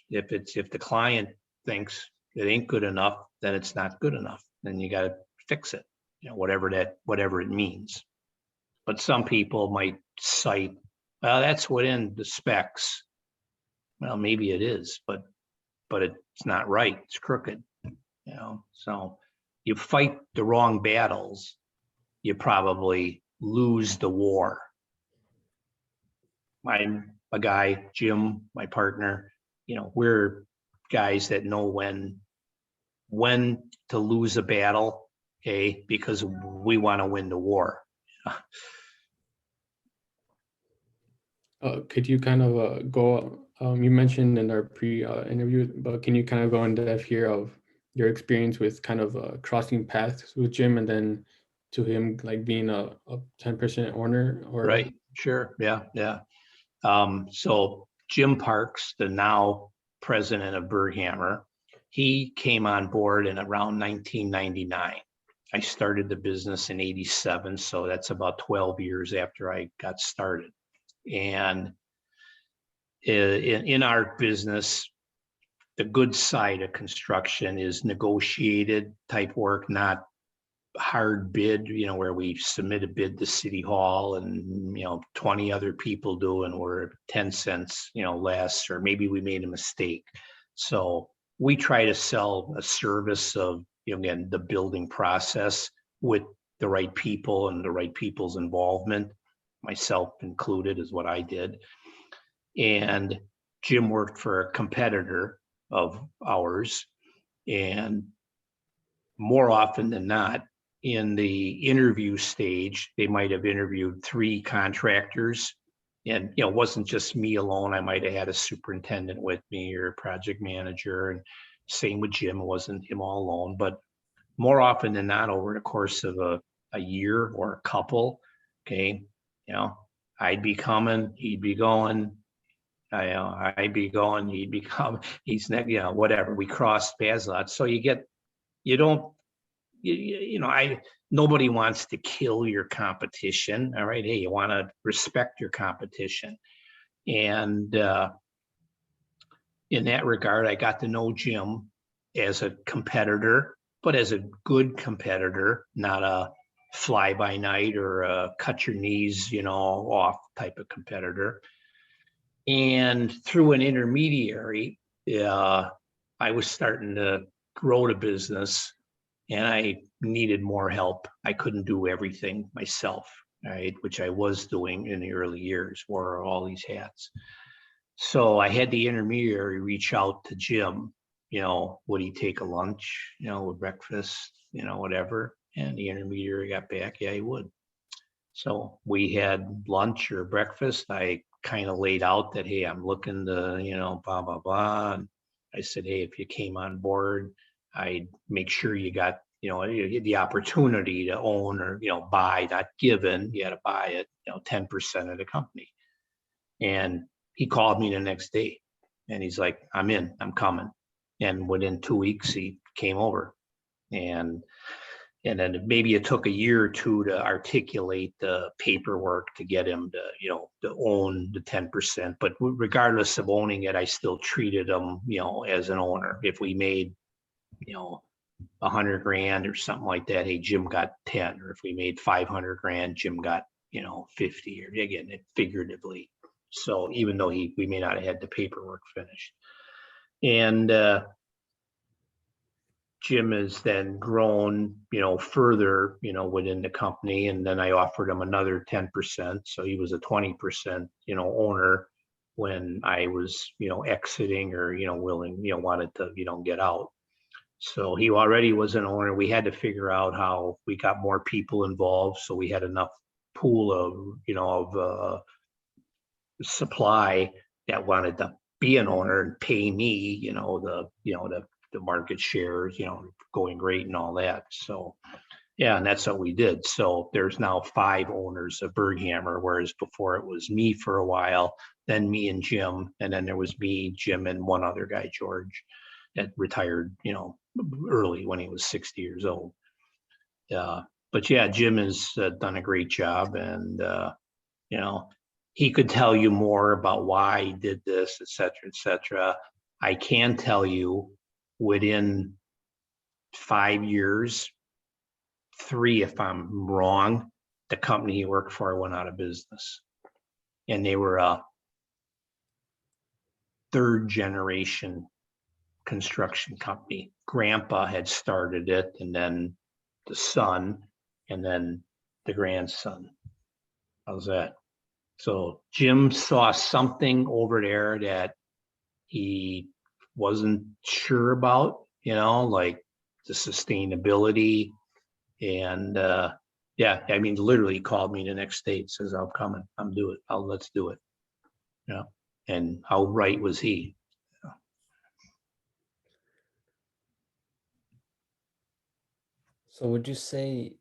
if the client thinks it ain't good enough, then it's not good enough. Then you got to fix it, whatever it means. But some people might cite, well, that's within the specs. Well, maybe it is, but it's not right. It's crooked, So you fight the wrong battles, you probably lose the war. I'm a guy, Jim, my partner, we're guys that know when to lose a battle, okay, because we want to win the war. Could you kind of go, you mentioned in our pre-interview, but can you kind of go in depth here of your experience with kind of crossing paths with Jim and then to him like being a 10% owner? Or Right, sure, yeah. So Jim Parks, the now president of Berghammer, he came on board in around 1999. I started the business in 87, so that's about 12 years after I got started. And in our business, the good side of construction is negotiated type work, not hard bid, where we submit a bid to City Hall and, 20 other people do, and we're 10 cents, less, or maybe we made a mistake. So we try to sell a service of, again, the building process with the right people and the right people's involvement, myself included, is what I did. And Jim worked for a competitor of ours, and more often than not, in the interview stage, they might have interviewed 3 contractors. And, it wasn't just me alone. I might have had a superintendent with me or a project manager. And same with Jim, it wasn't him all alone. But more often than not, over the course of a year or a couple, okay, I'd be coming, he'd be going. I'd be going, he'd be coming, he's next, whatever. We crossed paths a lot. So nobody wants to kill your competition. All right. Hey, you want to respect your competition. And in that regard, I got to know Jim as a competitor, but as a good competitor, not a fly by night or a cut your knees, off type of competitor. And through an intermediary, I was starting to grow the business and I needed more help. I couldn't do everything myself, right? Which I was doing in the early years, wore all these hats. So I had the intermediary reach out to Jim, would he take a lunch, with breakfast, whatever. And the intermediary got back, yeah, he would. So we had lunch or breakfast. I kind of laid out that, hey, I'm looking to, blah, blah, blah. And I said, hey, if you came on board, I'd make sure you got, the opportunity to own or, buy, not given, you had to buy it, 10% of the company. And he called me the next day and he's like, I'm in, I'm coming. And within 2 weeks, he came over. And then maybe it took a year or two to articulate the paperwork to get him to own the 10%. But regardless of owning it, I still treated him, as an owner. If we made, $100,000 or something like that, hey, Jim got 10. Or if we made $500,000, Jim got, 50. Or again, figuratively. So even though we may not have had the paperwork finished, and Jim has then grown, further, within the company. And then I offered him another 10%. So he was a 20%, owner when I was, exiting or, willing, wanted to, get out. So he already was an owner. We had to figure out how we got more people involved. So we had enough pool of, supply that wanted to be an owner and pay me, the market shares, going great and all that. So, yeah, and that's what we did. So there's now 5 owners of Berghammer, whereas before it was me for a while, then me and Jim, and then there was me, Jim, and one other guy, George, that retired, early when he was 60 years old. But yeah, Jim has done a great job, and he could tell you more about why he did this, et cetera, et cetera. I can tell you within 5 years, 3, if I'm wrong, the company he worked for went out of business. And they were a 3rd generation construction company. Grandpa had started it, and then the son, and then the grandson. How's that? So Jim saw something over there that he wasn't sure about, like the sustainability. And yeah, I mean, literally he called me the next day and says, I'm coming, let's do it. Yeah. And how right was he? So would you say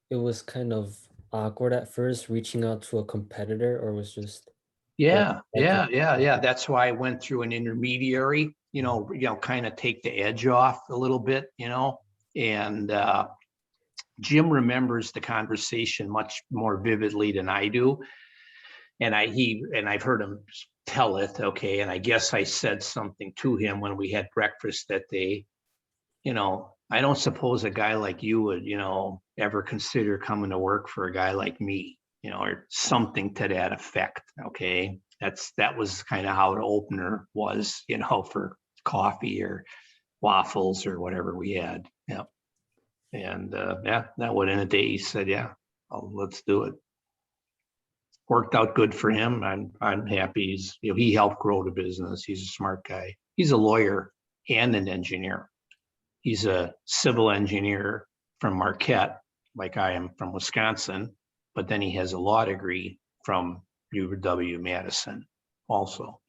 it was kind of awkward at first reaching out to a competitor, or was just Yeah. That's why I went through an intermediary, kind of take the edge off a little bit, and Jim remembers the conversation much more vividly than I do. And I've heard him tell it. Okay. And I guess I said something to him when we had breakfast that day, I don't suppose a guy like you would, ever consider coming to work for a guy like me, or something to that effect. Okay. That was kind of how the opener was, for coffee or waffles or whatever we had. Yeah. And that within a day he said, yeah, let's do it. Worked out good for him. I'm happy. He helped grow the business. He's a smart guy. He's a lawyer and an engineer. He's a civil engineer from Marquette, like I am from Wisconsin, but then he has a law degree from UW-Madison also.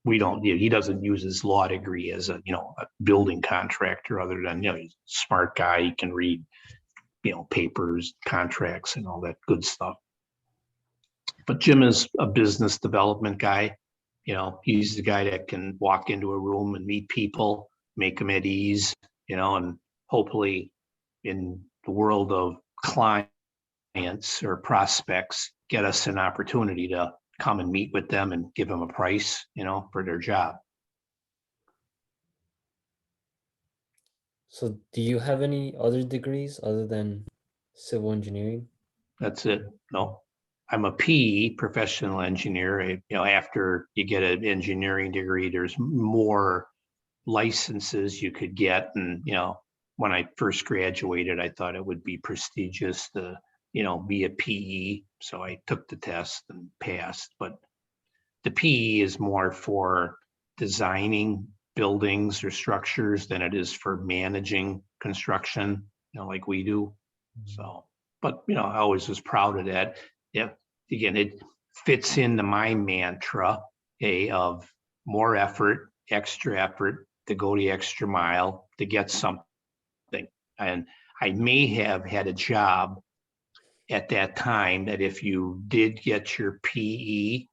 We don't, he doesn't use his law degree as a, a building contractor, other than, he's a smart guy. He can read, papers, contracts, and all that good stuff. But Jim is a business development guy. He's the guy that can walk into a room and meet people, make them at ease, and hopefully in the world of clients or prospects, get us an opportunity to come and meet with them and give them a price, for their job. So do you have any other degrees other than civil engineering? That's it. No, I'm a PE, professional engineer. After you get an engineering degree, there's more licenses you could get. And, when I first graduated, I thought it would be prestigious to, be a PE. So I took the test and passed. But the PE is more for designing buildings or structures than it is for managing construction, like we do. So, but, I always was proud of that. Yeah. Again, it fits into my mantra, of more effort, extra effort, to go the extra mile to get something. And I may have had a job at that time that if you did get your PE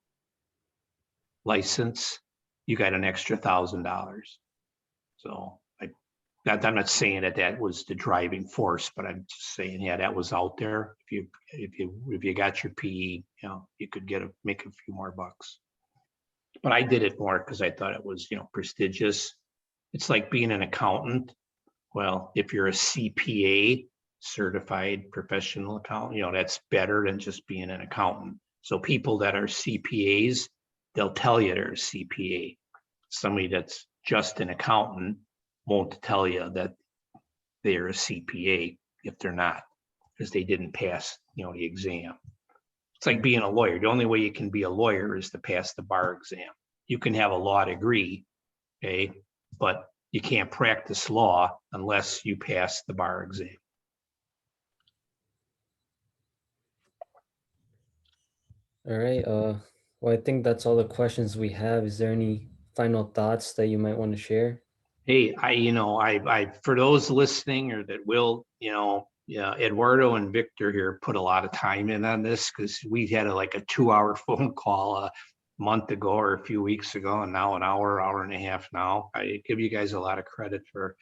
license, you got an extra $1,000. So I'm not saying that was the driving force, but I'm just saying, yeah, that was out there. If you got your PE, you could make a few more bucks. But I did it more because I thought it was, prestigious. It's like being an accountant. Well, if you're a CPA, certified professional accountant, that's better than just being an accountant. So people that are CPAs, they'll tell you they're a CPA. Somebody that's just an accountant won't tell you that they're a CPA if they're not, because they didn't pass, the exam. It's like being a lawyer. The only way you can be a lawyer is to pass the bar exam. You can have a law degree, but you can't practice law unless you pass the bar exam. All right. Well, I think that's all the questions we have. Is there any final thoughts that you might want to share? Hey, I for those listening or that will, Eduardo and Victor here put a lot of time in on this, because we had a 2-hour phone call a month ago or a few weeks ago, and now an hour and a half now. I give you guys a lot of credit for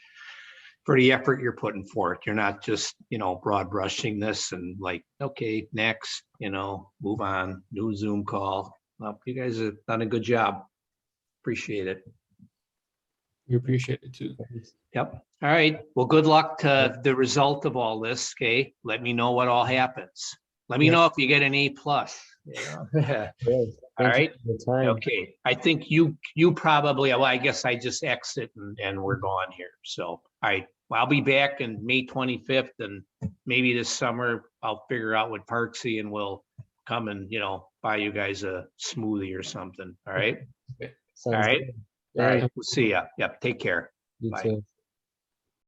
the effort you're putting forth. You're not just, broad brushing this and okay, next, move on, new Zoom call. Well, you guys have done a good job. Appreciate it. We appreciate it too. Yep. All right. Well, good luck to the result of all this. Okay. Let me know what all happens. Let me know if you get an A+. All right. Okay. I think you probably, well, I guess I just exit and we're gone here. So I'll be back in May 25th, and maybe this summer I'll figure out with Parksy and we'll come and, buy you guys a smoothie or something. All right. Okay. All right. All right. We'll see ya. Yep. Take care. You Bye. too.